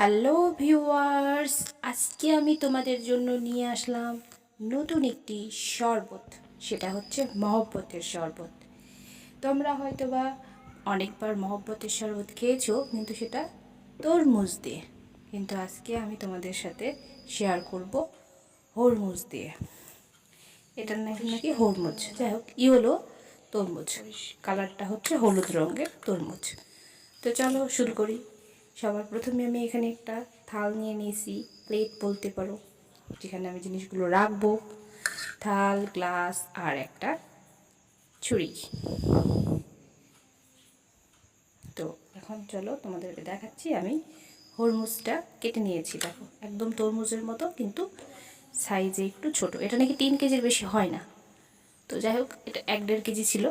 Hello viewers, আজকে আমি তোমাদের জন্য নিয়ে আসলাম নতুন একটি শরবত। সেটা হচ্ছে মহব্বতের শরবত। তোমরা হয়তোবা অনেকবার মহব্বতের শরবত খেয়েছো, কিন্তু সেটা তরমুজ দিয়ে। কিন্তু আজকে আমি তোমাদের সাথে শেয়ার করব হরমুজ দিয়ে। এটার নাকি হরমুজ, যাই হোক হলো তরমুজ। কালারটা হচ্ছে হলুদ রঙের তরমুজ। তো চলো শুরু করি। সবার প্রথমে আমি এখানে একটা থাল নিয়ে নিয়েছি, প্লেট বলতে পারো, যেখানে আমি জিনিসগুলো রাখবো। থাল, গ্লাস আর একটা ছুরি। তো এখন চলো তোমাদেরকে দেখাচ্ছি। আমি হরমুজটা কেটে নিয়েছি, দেখো একদম তরমুজের মতো, কিন্তু সাইজে একটু ছোট। এটা নাকি 3 কেজির বেশি হয় না। তো যাই হোক, এটা 1-1.5 কেজি ছিল,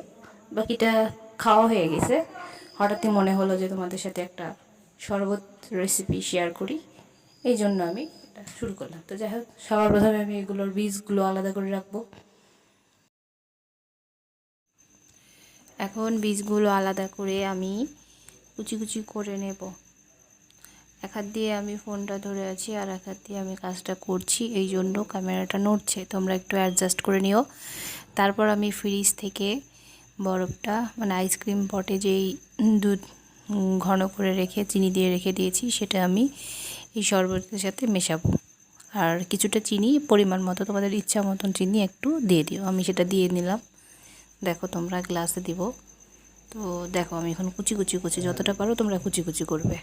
বাকিটা খাওয়া হয়ে গেছে। হঠাৎই মনে হলো যে তোমাদের সাথে একটা শরবত রেসিপি শেয়ার করি, এই জন্য আমি এটা শুরু করলাম। তো যাই হোক, সবার প্রথমে আমি এগুলোর বীজগুলো আলাদা করে রাখবো। এখন বীজগুলো আলাদা করে আমি কুচি কুচি করে নেব। এক হাত দিয়ে আমি ফোনটা ধরে আছি আর এক হাত দিয়ে আমি কাজটা করছি, এই জন্য ক্যামেরাটা নড়ছে, তোমরা একটু অ্যাডজাস্ট করে নিও। তারপর আমি ফ্রিজ থেকে বরফটা, মানে আইসক্রিম পটে যেই দুধ ঘন করে রেখে চিনি দিয়ে রেখে দিয়েছি, সেটা আমি এই শরবতের সাথে মেশাবো। আর কিছুটা চিনি পরিমাণ মতো, তোমাদের ইচ্ছা মতন চিনি একটু দিয়ে দিও। আমি সেটা দিয়ে নিলাম। দেখো তোমরা গ্লাসে দিব। তো দেখো আমি এখন কুচি কুচি করছি, যতটা পারো তোমরা কুচি কুচি করবে।